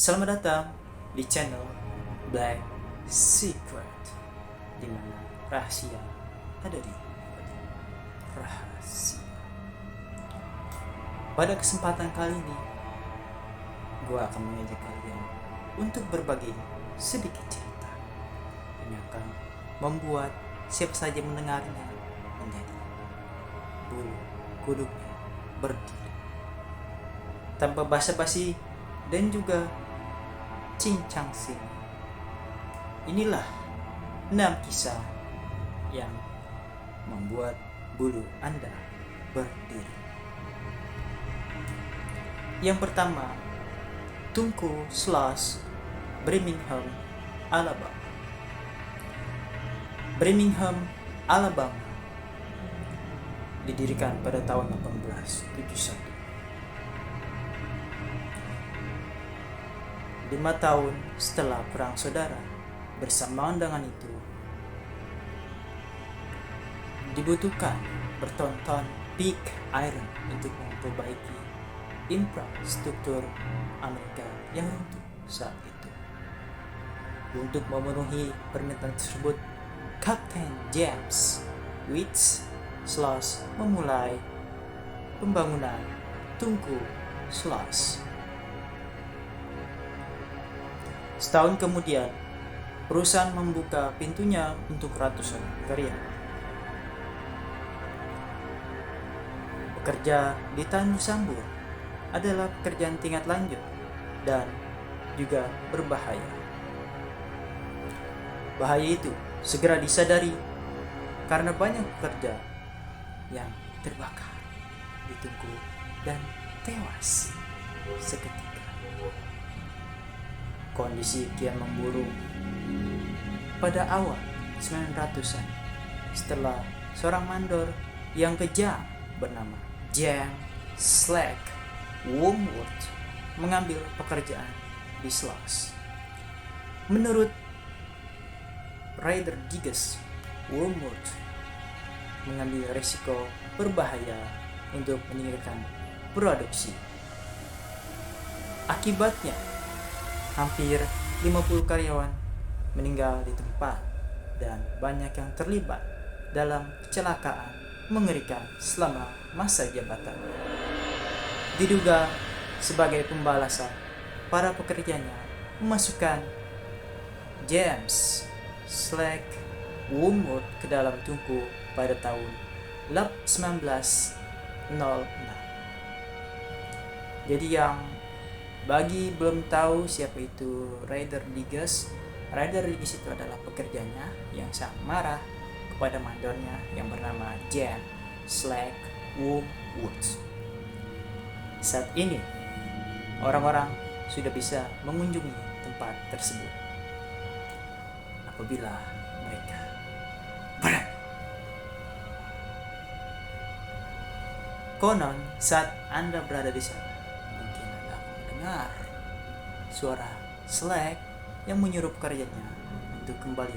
Selamat datang di channel Black Secret, di mana rahasia ada di rahasia. Pada kesempatan kali ini, gue akan mengajak kalian untuk berbagi sedikit cerita yang akan membuat siapa saja mendengarnya menjadi bulu kuduknya berdiri tanpa basa-basi dan juga cincang sing. Inilah 6 kisah yang membuat bulu Anda berdiri. Yang pertama, Tunku Slush, Birmingham, Alabama. Birmingham, Alabama didirikan pada tahun 1871. 5 tahun setelah Perang Saudara, bersamaan dengan itu dibutuhkan bertonton pig iron untuk memperbaiki infrastruktur Amerika yang runtuh saat itu. Untuk memenuhi permintaan tersebut, Kapten James Witz Slush memulai pembangunan Tunku Slush. Setahun kemudian, perusahaan membuka pintunya untuk ratusan karyawan. Bekerja di Tandu Sambur adalah pekerjaan tingkat lanjut dan juga berbahaya. Bahaya itu segera disadari karena banyak pekerja yang terbakar di Tunku dan tewas seketika. Kondisi kian memburuk pada awal 900-an setelah seorang mandor yang kejam bernama James Slack Wormwood mengambil pekerjaan di Slush. Menurut Ryder Digges, Wormwood mengambil risiko berbahaya untuk meningkatkan produksi. Akibatnya, hampir 50 karyawan meninggal di tempat dan banyak yang terlibat dalam kecelakaan mengerikan selama masa jabatan. Diduga sebagai pembalasan, para pekerjanya memasukkan James Slack Wormwood ke dalam Tunku pada tahun 1906. Jadi yang bagi belum tahu siapa itu Ryder Digges itu adalah pekerjanya yang sangat marah kepada mandornya yang bernama James Slack Wormwood. Saat ini orang-orang sudah bisa mengunjungi tempat tersebut apabila mereka berani. Konon saat Anda berada di sana, mungkin Anda akan mendengar suara Slack yang menyuruh pekerjanya untuk kembali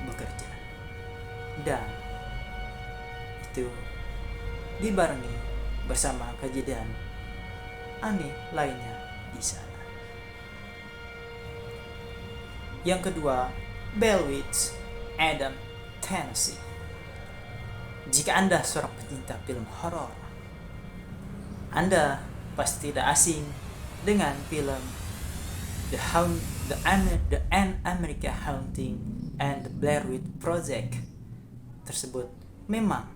bekerja. Dan itu dibarengi bersama kejadian aneh lainnya di sana. Yang kedua, Bellwitz, Adam, Tennessee. Jika Anda seorang pecinta film horor, Anda pasti tidak asing dengan film The American Haunting and the Blair Witch Project. Tersebut memang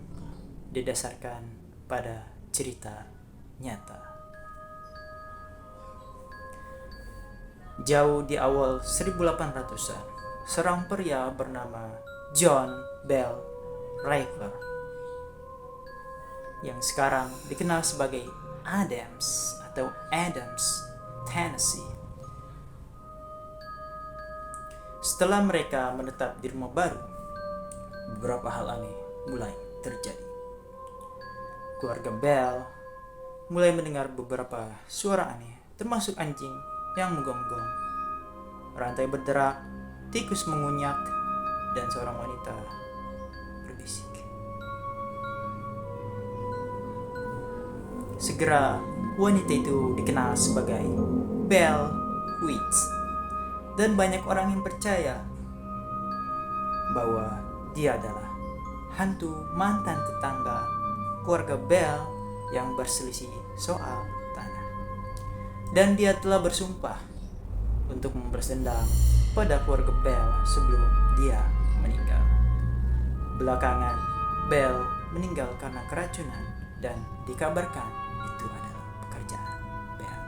didasarkan pada cerita nyata. Jauh di awal 1800-an, seorang pria bernama John Bell River yang sekarang dikenal sebagai Adams atau Adams, Tennessee. Setelah mereka menetap di rumah baru, beberapa hal aneh mulai terjadi. Keluarga Bell mulai mendengar beberapa suara aneh, termasuk anjing yang menggonggong, rantai berderak, tikus mengunyak, dan seorang wanita berbisik. Segera wanita itu dikenal sebagai Bell Weeds. Dan banyak orang yang percaya bahwa dia adalah hantu mantan tetangga keluarga Bell yang berselisih soal tanah. Dan dia telah bersumpah untuk membalas dendam pada keluarga Bell sebelum dia meninggal. Belakangan, Bell meninggal karena keracunan dan dikabarkan itu adalah pekerjaan Bell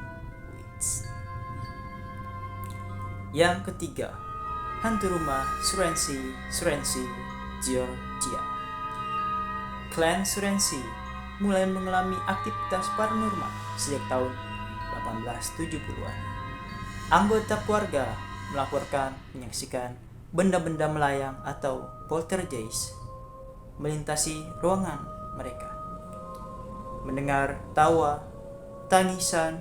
Weeds. Yang ketiga, hantu rumah Surensi, Georgia. Klan Surensi mulai mengalami aktivitas paranormal sejak tahun 1870-an. Anggota keluarga melaporkan menyaksikan benda-benda melayang atau poltergeist melintasi ruangan mereka, mendengar tawa, tangisan,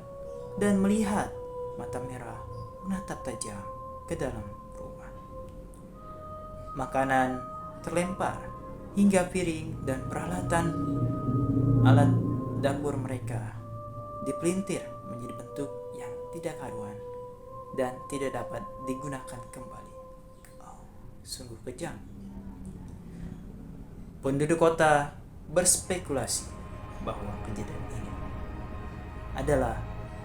dan melihat mata merah menatap tajam ke dalam rumah. Makanan terlempar hingga piring dan peralatan alat dapur mereka dipelintir menjadi bentuk yang tidak karuan dan tidak dapat digunakan kembali. Sungguh kejam. Penduduk kota berspekulasi bahwa kejadian ini adalah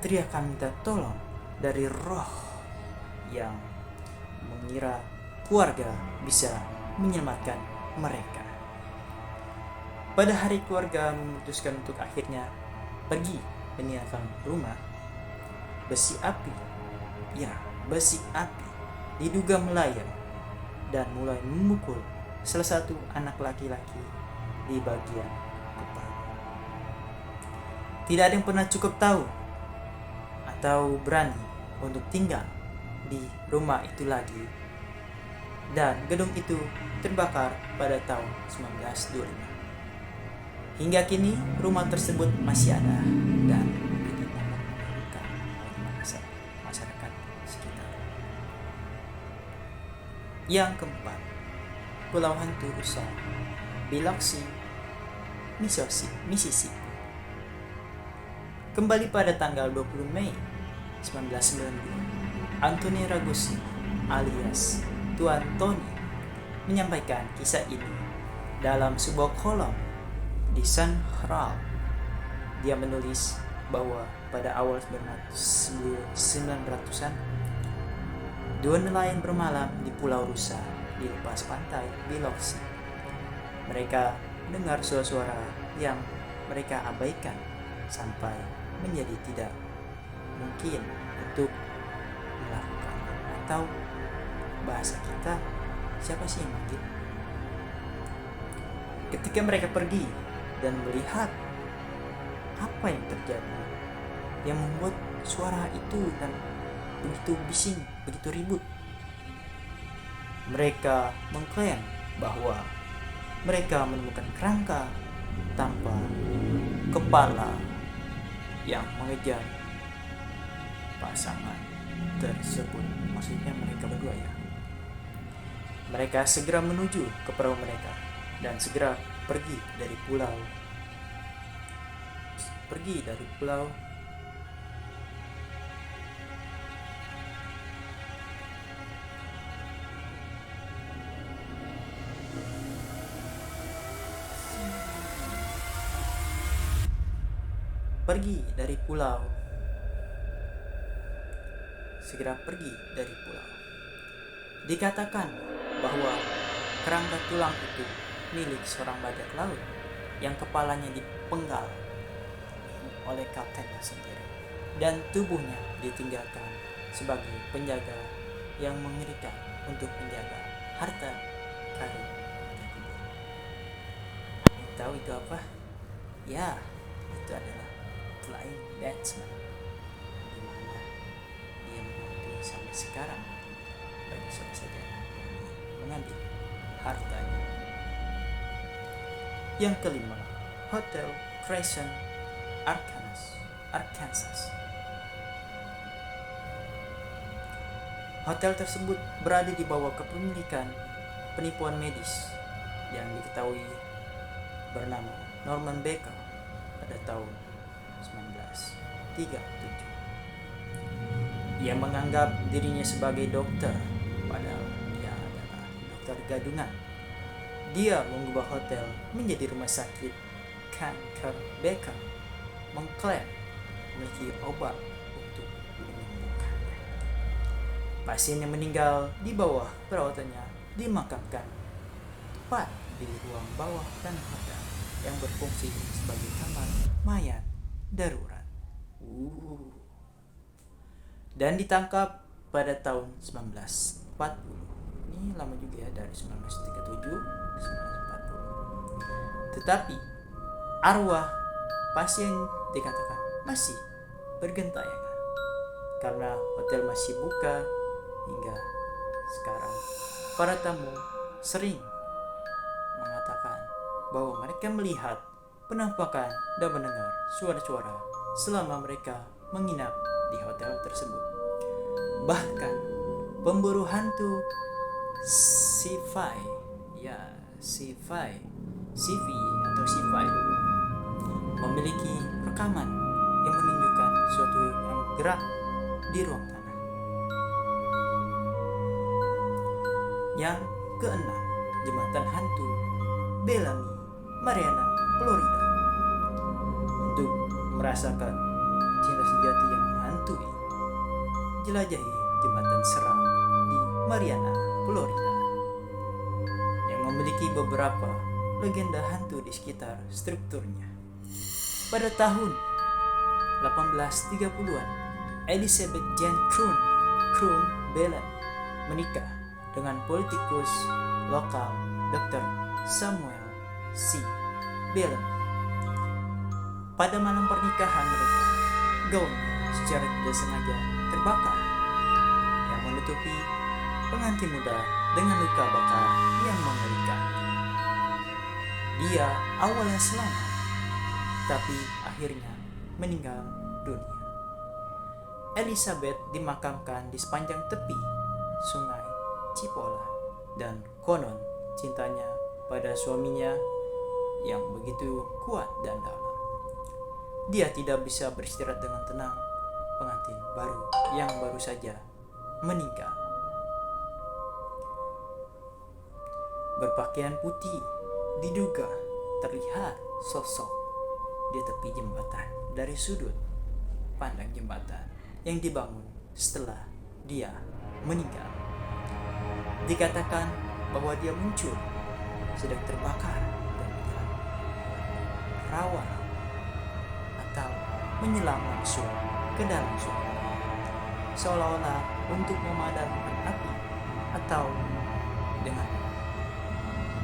teriakan minta tolong dari roh yang mengira keluarga bisa menyelamatkan mereka. Pada hari keluarga memutuskan untuk akhirnya pergi meninggalkan rumah, besi api diduga melayang dan mulai memukul salah satu anak laki-laki di bagian kepala. Tidak ada yang pernah cukup tahu atau berani untuk tinggal di rumah itu lagi, dan gedung itu terbakar pada tahun 1925. Hingga kini rumah tersebut masih ada dan menjadi momok mengerikan bagi masyarakat sekitar. Yang keempat, Pulau Hantu Rusa, Biloxi, Mississippi. Kembali pada tanggal 20 Mei 1992, Anthony Ragusi alias Tuan Tony menyampaikan kisah ini dalam sebuah kolom di Sun Herald. Dia menulis bahwa pada awal 1900-an, dua nelayan bermalam di Pulau Rusa di lepas pantai Biloxi. Mereka mendengar suara-suara yang mereka abaikan sampai menjadi tidak mungkin untuk melakukan, atau bahasa kita, siapa sih yang manggil? Ketika mereka pergi dan melihat apa yang terjadi yang membuat suara itu dan begitu bising, begitu ribut, mereka mengklaim bahwa mereka menemukan kerangka tanpa kepala yang mengejar pasangan tersebut. Maksudnya mereka berdua ya. Mereka segera menuju ke perahu mereka dan segera pergi dari pulau. Dikatakan bahwa kerangka tulang itu milik seorang bajak laut yang kepalanya dipenggal oleh kaptennya sendiri dan tubuhnya ditinggalkan sebagai penjaga yang mengerikan untuk menjaga harta karun. Tahu itu apa? Ya, itu adalah Flying Dutchman, di mana dia menghantui sampai sekarang bagi siapa saja yang mengambil hartanya. Yang kelima, Hotel Crescent, Arkansas. Hotel tersebut berada di bawah kepemilikan penipuan medis yang diketahui bernama Norman Baker pada tahun 1937. Ia menganggap dirinya sebagai dokter, padahal dia adalah dokter gadungan. Dia mengubah hotel menjadi rumah sakit kanker. Baker mengklaim memiliki obat untuk menyembuhkannya. Pasien yang meninggal di bawah perawatannya dimakamkan tepat di ruang bawah dan hotel yang berfungsi sebagai kamar mayat darurat. Dan ditangkap pada tahun 1940. Ini lama juga ya, dari 1937 ke 1940. Tetapi arwah pasien dikatakan masih bergentayangan karena hotel masih buka hingga sekarang. Para tamu sering mengatakan bahwa mereka melihat penampakan dan mendengar suara-suara selama mereka menginap di hotel tersebut. Bahkan pemburu hantu sci-fi atau sci-fi memiliki rekaman yang menunjukkan sesuatu yang gerak di ruang tanah. Yang keenam, jembatan hantu Bellamy, Mariana, Florida. Untuk merasakan cinta sejati yang menghantui, jelajahi jembatan seram di Mariana, Florida, yang memiliki beberapa legenda hantu di sekitar strukturnya. Pada tahun 1830-an, Elizabeth Jane Croom Bellamy menikah dengan politikus lokal Dr. Samuel C. Bellamy. Pada malam pernikahan mereka, gaun secara tidak sengaja terbakar yang menutupi pengantin muda dengan luka bakar yang mengerikan. Dia awalnya selamat, tapi akhirnya meninggal dunia. Elizabeth dimakamkan di sepanjang tepi sungai Cipolla, dan konon cintanya pada suaminya yang begitu kuat dan dalam. Dia tidak bisa beristirahat dengan tenang pengantin baru yang baru saja meninggal. Berpakaian putih, diduga terlihat sosok di tepi jembatan dari sudut pandang jembatan yang dibangun setelah dia meninggal. Dikatakan bahwa dia muncul sedang terbakar dan berjalan rawa atau menyelam langsung ke dalam sungai, seolah-olah untuk memadamkan api atau dengan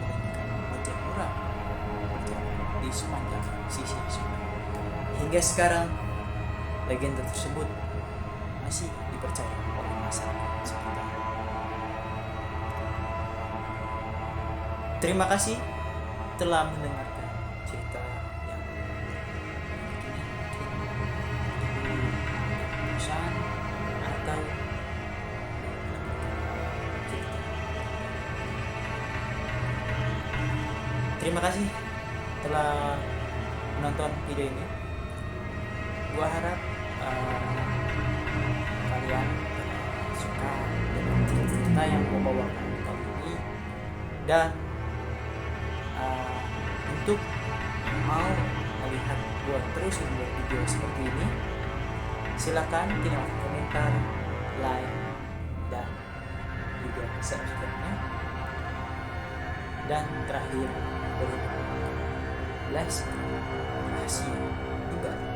menggunakan wajah muram berjalan di sepanjang sisi sungai. Hingga sekarang legenda tersebut masih dipercaya oleh masyarakat sekitar. Terima kasih telah mendengarkan cerita yang pesan atau cerita. Terima kasih telah menonton video ini. Gua harap kalian suka dengan cerita yang gua bawakan kali ini, dan untuk mau melihat gua terus membuat video seperti ini, silakan tinggalkan komentar, like, dan juga subscribe-nya. Dan terakhir, berikut rahasia di balik